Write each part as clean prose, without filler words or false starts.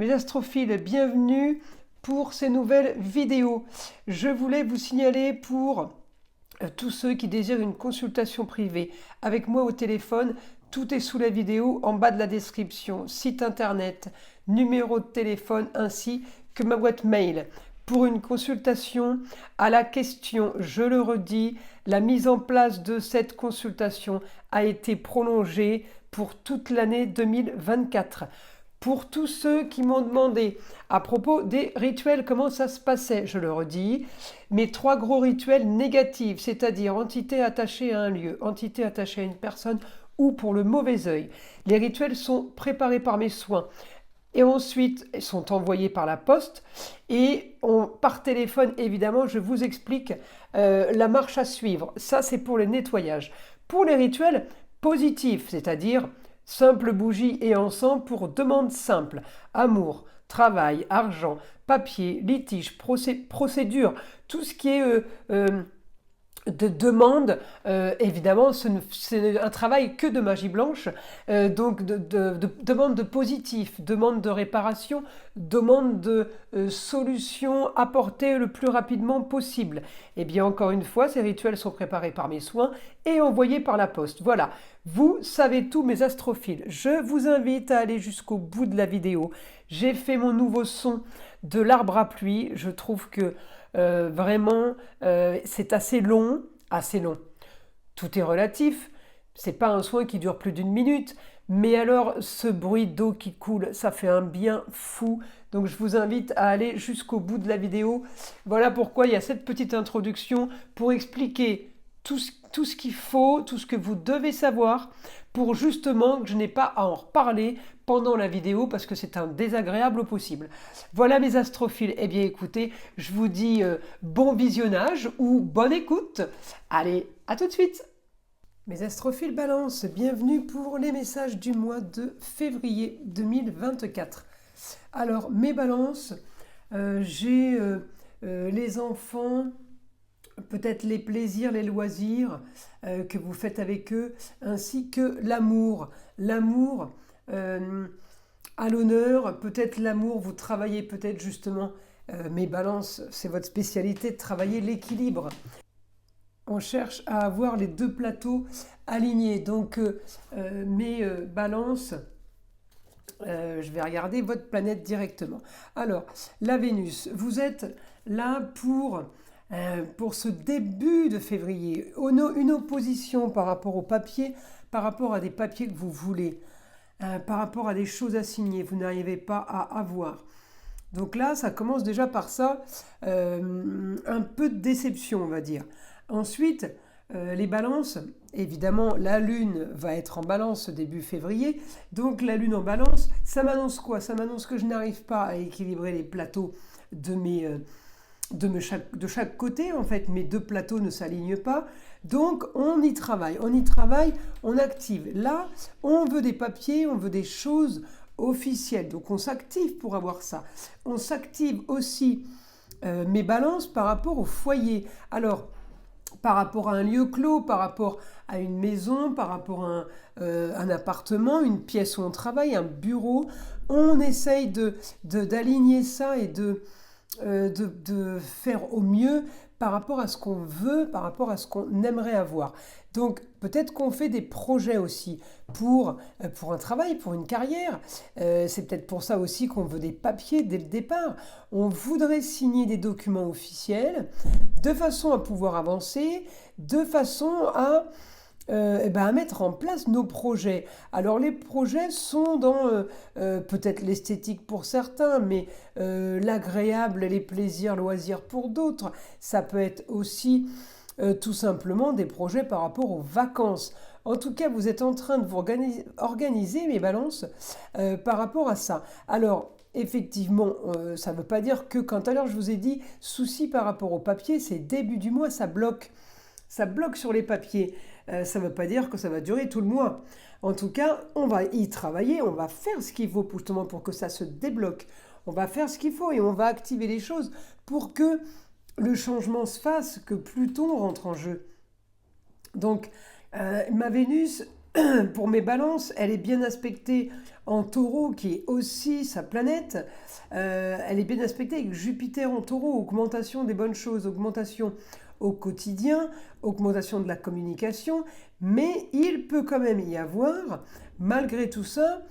Mes astrophiles, bienvenue pour ces nouvelles vidéos. Je voulais vous signaler pour tous ceux qui désirent une consultation privée avec moi au téléphone, tout est sous la vidéo en bas de la description, site internet, numéro de téléphone ainsi que ma boîte mail. Pour une consultation à la question, je le redis, la mise en place de cette consultation a été prolongée pour toute l'année 2024. Pour tous ceux qui m'ont demandé à propos des rituels, comment ça se passait, je le redis, mes 3 gros rituels négatifs, c'est-à-dire entité attachée à un lieu, entité attachée à une personne ou pour le mauvais œil. Les rituels sont préparés par mes soins et ensuite sont envoyés par la poste et par téléphone, évidemment, je vous explique la marche à suivre. Ça, c'est pour le nettoyage. Pour les rituels positifs, c'est-à-dire simple bougie et encens pour demande simple, amour, travail, argent, papier, litige, procédure, tout ce qui est de demande, évidemment, c'est un travail que de magie blanche, donc de demande de positif, demande de réparation, demande de solution apportée le plus rapidement possible. Et bien encore une fois, ces rituels sont préparés par mes soins et envoyés par la poste. Voilà, vous savez tout mes astrophiles. Je vous invite à aller jusqu'au bout de la vidéo. J'ai fait mon nouveau son de l'arbre à pluie. Je trouve que vraiment, c'est assez long, assez long. Tout est relatif. C'est pas un soin qui dure plus d'1 minute, mais alors ce bruit d'eau qui coule, ça fait un bien fou. Donc je vous invite à aller jusqu'au bout de la vidéo. Voilà pourquoi il y a cette petite introduction pour expliquer tout ce qu'il faut, tout ce que vous devez savoir pour justement que je n'ai pas à en reparler pendant la vidéo parce que c'est un désagréable au possible. Voilà mes astrophiles. Eh bien écoutez, je vous dis bon visionnage ou bonne écoute. Allez, à tout de suite. Mes astrophiles Balance, bienvenue pour les messages du mois de février 2024. Alors mes balances, j'ai les enfants, peut-être les plaisirs, les loisirs que vous faites avec eux, ainsi que l'amour. L'amour à l'honneur, peut-être l'amour, vous travaillez peut-être justement, mes balances, c'est votre spécialité de travailler l'équilibre. On cherche à avoir les 2 plateaux alignés. Donc mes balances, je vais regarder votre planète directement. Alors, la Vénus, vous êtes là pour ce début de février, une opposition par rapport au papier, par rapport à des papiers que vous voulez, par rapport à des choses à signer, vous n'arrivez pas à avoir. Donc là, ça commence déjà par ça, un peu de déception, on va dire. Ensuite, les balances, évidemment, la Lune va être en balance début février. Donc la Lune en balance, ça m'annonce quoi? Ça m'annonce que je n'arrive pas à équilibrer les plateaux de chaque côté. En fait, mes 2 plateaux ne s'alignent pas. Donc on y travaille, on active. Là, on veut des papiers, on veut des choses officielles. Donc on s'active pour avoir ça. On s'active aussi mes balances par rapport au foyer. Alors, par rapport à un lieu clos, par rapport à une maison, par rapport à un appartement, une pièce où on travaille, un bureau, on essaye d'aligner ça et de faire au mieux par rapport à ce qu'on veut, par rapport à ce qu'on aimerait avoir. Donc peut-être qu'on fait des projets aussi pour un travail, pour une carrière. C'est peut-être pour ça aussi qu'on veut des papiers dès le départ. On voudrait signer des documents officiels de façon à pouvoir avancer, de façon à mettre en place nos projets. Alors les projets sont dans peut-être l'esthétique pour certains, mais l'agréable, les plaisirs, loisirs pour d'autres. Ça peut être aussi tout simplement des projets par rapport aux vacances. En tout cas, vous êtes en train de vous organiser mes balances par rapport à ça. Alors, effectivement, ça ne veut pas dire que quand à l'heure je vous ai dit souci par rapport au papier, c'est début du mois, ça bloque. Ça bloque sur les papiers. Ça ne veut pas dire que ça va durer tout le mois. En tout cas, on va y travailler, on va faire ce qu'il faut justement pour que ça se débloque. On va faire ce qu'il faut et on va activer les choses pour que le changement se fasse, que Pluton rentre en jeu. Donc, ma Vénus Pour mes balances, elle est bien aspectée en taureau, qui est aussi sa planète. Elle est bien aspectée avec Jupiter en taureau, augmentation des bonnes choses, augmentation au quotidien, augmentation de la communication, mais il peut quand même y avoir, malgré tout ça,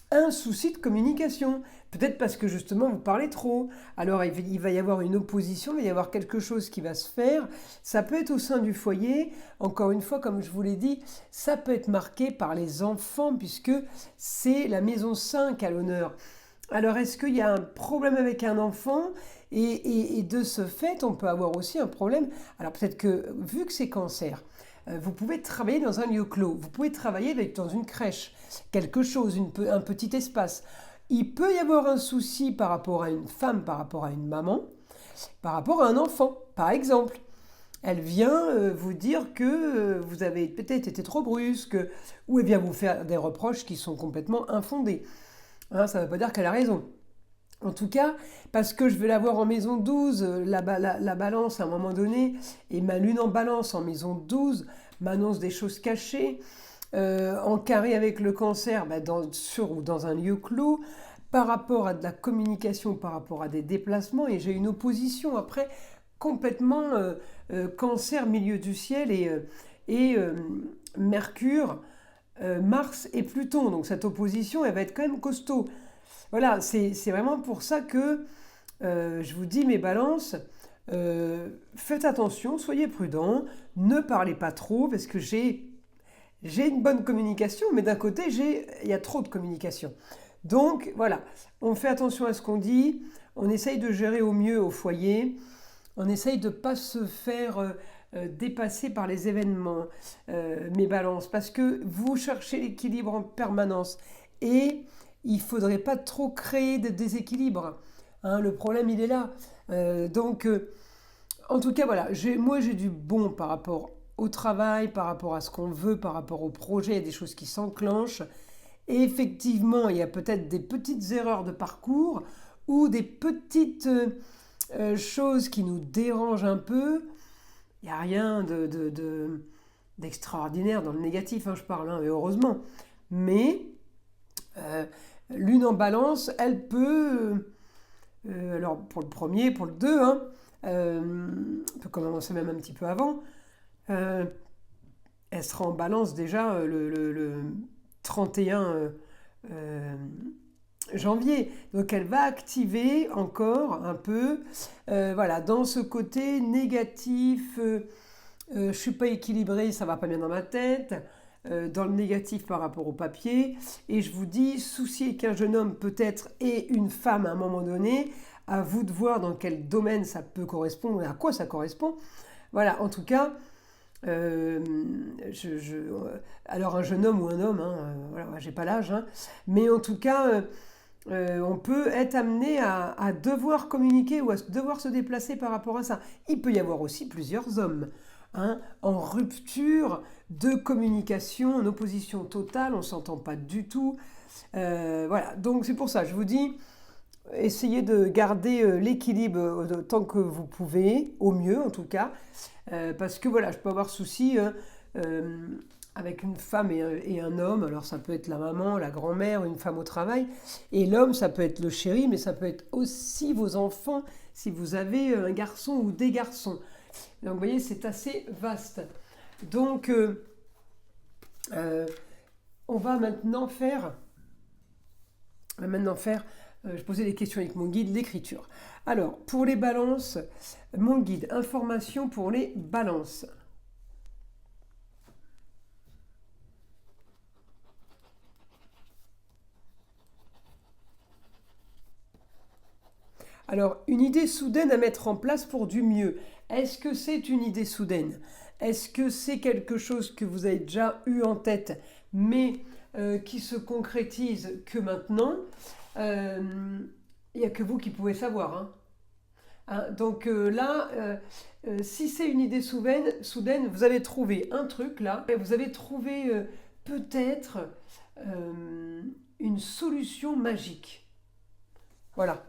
un souci de communication. Peut-être parce que justement vous parlez trop. Alors il va y avoir une opposition, il va y avoir quelque chose qui va se faire. Ça peut être au sein du foyer. Encore une fois, comme je vous l'ai dit, ça peut être marqué par les enfants puisque c'est la maison 5 à l'honneur. Alors est-ce qu'il y a un problème avec un enfant et de ce fait, on peut avoir aussi un problème. Alors peut-être que vu que c'est cancer, vous pouvez travailler dans un lieu clos, vous pouvez travailler dans une crèche, quelque chose, un petit espace. Il peut y avoir un souci par rapport à une femme, par rapport à une maman, par rapport à un enfant, par exemple. Elle vient vous dire que vous avez peut-être été trop brusque, ou elle vient vous faire des reproches qui sont complètement infondés. Hein, ça ne veut pas dire qu'elle a raison. En tout cas, parce que je vais l'avoir en maison 12, la balance à un moment donné, et ma lune en balance en maison 12 m'annonce des choses cachées, en carré avec le cancer, ou dans un lieu clos, par rapport à de la communication, par rapport à des déplacements, et j'ai une opposition après complètement cancer, milieu du ciel, et Mercure, Mars et Pluton. Donc cette opposition, elle va être quand même costaud. Voilà, c'est vraiment pour ça que je vous dis, mes balances, faites attention, soyez prudents, ne parlez pas trop, parce que j'ai une bonne communication, mais d'un côté, il y a trop de communication. Donc voilà, on fait attention à ce qu'on dit, on essaye de gérer au mieux au foyer, on essaye de ne pas se faire dépasser par les événements, mes balances, parce que vous cherchez l'équilibre en permanence et il ne faudrait pas trop créer de déséquilibre. Hein, le problème, il est là. En tout cas, voilà, moi j'ai du bon par rapport au travail, par rapport à ce qu'on veut, par rapport au projet, il y a des choses qui s'enclenchent. Et effectivement, il y a peut-être des petites erreurs de parcours ou des petites choses qui nous dérangent un peu. Il n'y a rien d'extraordinaire dans le négatif, hein, je parle, hein, et heureusement. Mais lune en balance, elle peut, alors pour le premier, pour le 2, hein, on peut commencer même un petit peu avant, elle sera en balance déjà le 31 janvier. Donc elle va activer encore un peu, voilà, dans ce côté négatif, je ne suis pas équilibrée, ça ne va pas bien dans ma tête, dans le négatif par rapport au papier. Et je vous dis, soucier qu'un jeune homme peut-être et une femme à un moment donné, à vous de voir dans quel domaine ça peut correspondre et à quoi ça correspond. Voilà, en tout cas, alors un jeune homme ou un homme, hein, voilà, j'ai pas l'âge, hein, mais en tout cas, on peut être amené à devoir communiquer ou à devoir se déplacer par rapport à ça. Il peut y avoir aussi plusieurs hommes, hein, en rupture de communication, en opposition totale, on ne s'entend pas du tout. Voilà, donc c'est pour ça, je vous dis, essayez de garder l'équilibre tant que vous pouvez, au mieux en tout cas, parce que voilà, je peux avoir souci avec une femme et un homme, alors ça peut être la maman, la grand-mère, une femme au travail, et l'homme, ça peut être le chéri, mais ça peut être aussi vos enfants, si vous avez un garçon ou des garçons. Donc vous voyez, c'est assez vaste. Donc, on va maintenant faire, je posais des questions avec mon guide, l'écriture. Alors, pour les balances, mon guide, information pour les balances. Alors, une idée soudaine à mettre en place pour du mieux. Est-ce que c'est une idée soudaine? Est-ce que c'est quelque chose que vous avez déjà eu en tête, mais qui se concrétise que maintenant? Il n'y a que vous qui pouvez savoir. Hein. Hein, donc là, si c'est une idée soudaine, vous avez trouvé un truc là, et vous avez trouvé peut-être une solution magique. Voilà.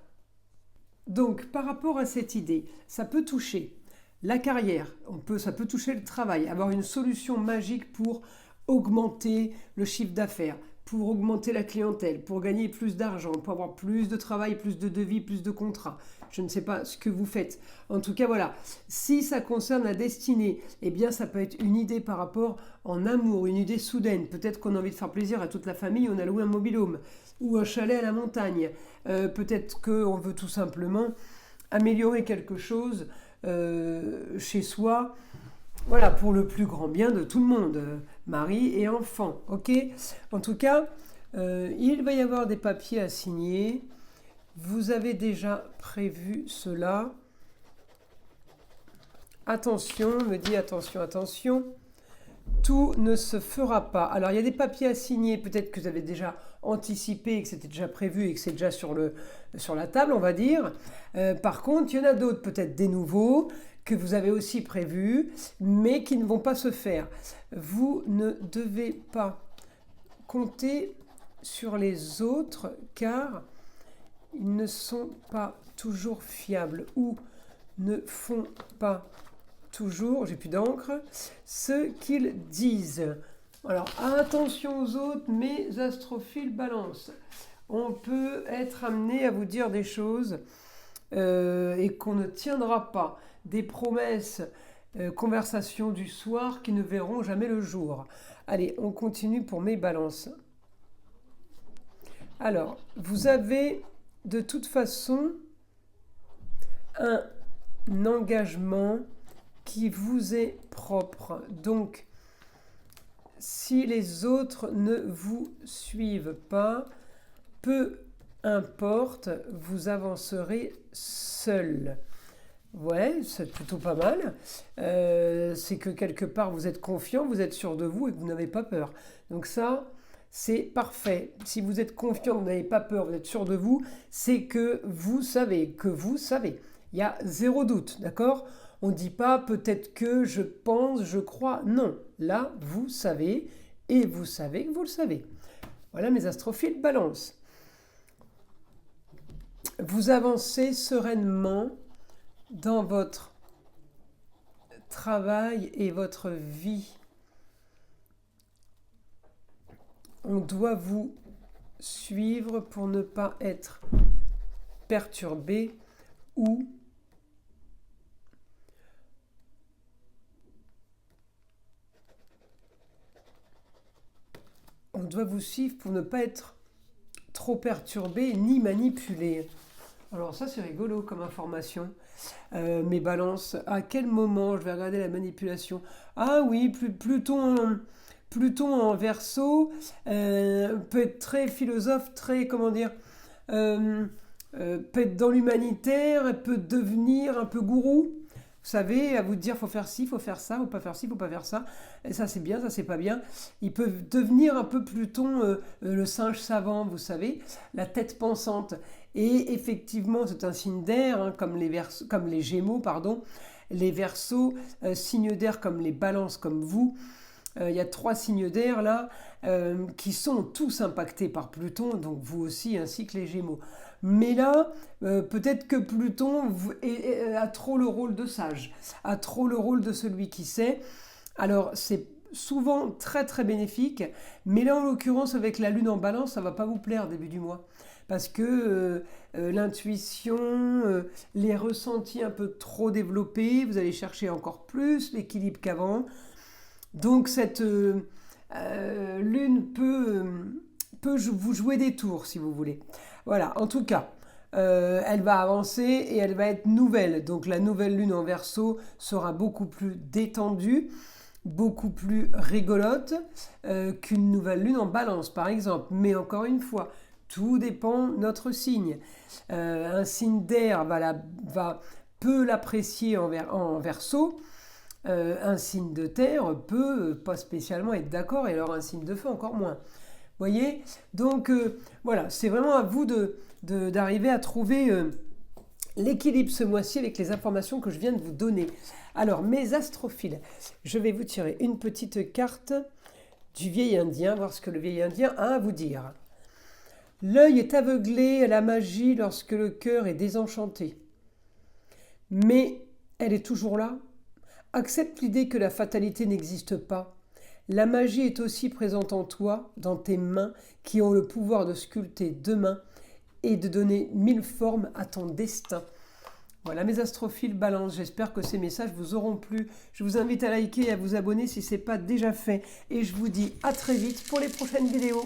Donc, par rapport à cette idée, ça peut toucher la carrière, ça peut toucher le travail, avoir une solution magique pour augmenter le chiffre d'affaires, pour augmenter la clientèle, pour gagner plus d'argent, pour avoir plus de travail, plus de devis, plus de contrats. Je ne sais pas ce que vous faites. En tout cas, voilà. Si ça concerne la destinée, eh bien, ça peut être une idée par rapport en amour, une idée soudaine. Peut-être qu'on a envie de faire plaisir à toute la famille, on a loué un mobil-home ou un chalet à la montagne. Peut-être qu'on veut tout simplement améliorer quelque chose chez soi. Voilà, pour le plus grand bien de tout le monde, mari et enfant, ok? En tout cas, il va y avoir des papiers à signer. Vous avez déjà prévu cela. Attention, me dit attention, attention. Tout ne se fera pas. Alors, il y a des papiers à signer, peut-être que vous avez déjà anticipé, que c'était déjà prévu et que c'est déjà sur la table, on va dire. Par contre, il y en a d'autres, peut-être des nouveaux, que vous avez aussi prévus, mais qui ne vont pas se faire. Vous ne devez pas compter sur les autres, car ils ne sont pas toujours fiables ou ne font pas toujours, j'ai plus d'encre, ce qu'ils disent. Alors attention aux autres, mes astrophiles balance. On peut être amené à vous dire des choses et qu'on ne tiendra pas. Des promesses, conversations du soir qui ne verront jamais le jour. Allez, on continue pour mes balances. Alors, vous avez de toute façon un engagement qui vous est propre. Donc, si les autres ne vous suivent pas, peu importe, vous avancerez seul. Ouais, c'est plutôt pas mal. C'est que quelque part, vous êtes confiant, vous êtes sûr de vous et que vous n'avez pas peur. Donc ça, c'est parfait. Si vous êtes confiant, vous n'avez pas peur, vous êtes sûr de vous, c'est que vous savez, Il y a zéro doute, d'accord? On ne dit pas peut-être que, je pense, je crois. Non, là, vous savez et vous savez que vous le savez. Voilà mes astrophiles balance. Vous avancez sereinement dans votre travail et votre vie. On doit vous suivre pour ne pas être perturbé ou on doit vous suivre pour ne pas être trop perturbé ni manipulé. Alors ça c'est rigolo comme information. Mes balances, à quel moment je vais regarder la manipulation? Ah oui, Pluton en Verseau peut être très philosophe, très, comment dire, peut être dans l'humanitaire, peut devenir un peu gourou. Vous savez, à vous dire, faut faire ci, faut faire ça, faut pas faire ci, faut pas faire ça. Et ça c'est bien, ça c'est pas bien. Ils peuvent devenir un peu Pluton, le singe savant, vous savez, la tête pensante. Et effectivement, c'est un signe d'air, hein, comme les Gémeaux, pardon. Les Verseaux, signes d'air comme les Balances, comme vous. Il y a 3 signes d'air là qui sont tous impactés par Pluton, donc vous aussi, ainsi que les Gémeaux. Mais là, peut-être que Pluton a trop le rôle de sage, a trop le rôle de celui qui sait. Alors c'est souvent très très bénéfique, mais là en l'occurrence avec la Lune en Balance, ça ne va pas vous plaire début du mois. Parce que l'intuition, les ressentis un peu trop développés, vous allez chercher encore plus l'équilibre qu'avant. Donc cette lune peut vous jouer des tours si vous voulez. Voilà, en tout cas, elle va avancer et elle va être nouvelle. Donc la nouvelle lune en Verseau sera beaucoup plus détendue, beaucoup plus rigolote qu'une nouvelle lune en Balance par exemple. Mais encore une fois, tout dépend de notre signe. Un signe d'air peut l'apprécier en Verseau. Un signe de terre peut pas spécialement être d'accord et alors un signe de feu encore moins. Voyez? Donc voilà, c'est vraiment à vous d'arriver à trouver l'équilibre ce mois-ci avec les informations que je viens de vous donner. Alors mes astrophiles, je vais vous tirer une petite carte du vieil indien, voir ce que le vieil indien a à vous dire. L'œil est aveuglé à la magie lorsque le cœur est désenchanté. Mais elle est toujours là. Accepte l'idée que la fatalité n'existe pas. La magie est aussi présente en toi, dans tes mains, qui ont le pouvoir de sculpter demain et de donner 1000 formes à ton destin. Voilà mes astrophiles Balance, j'espère que ces messages vous auront plu. Je vous invite à liker et à vous abonner si ce n'est pas déjà fait. Et je vous dis à très vite pour les prochaines vidéos.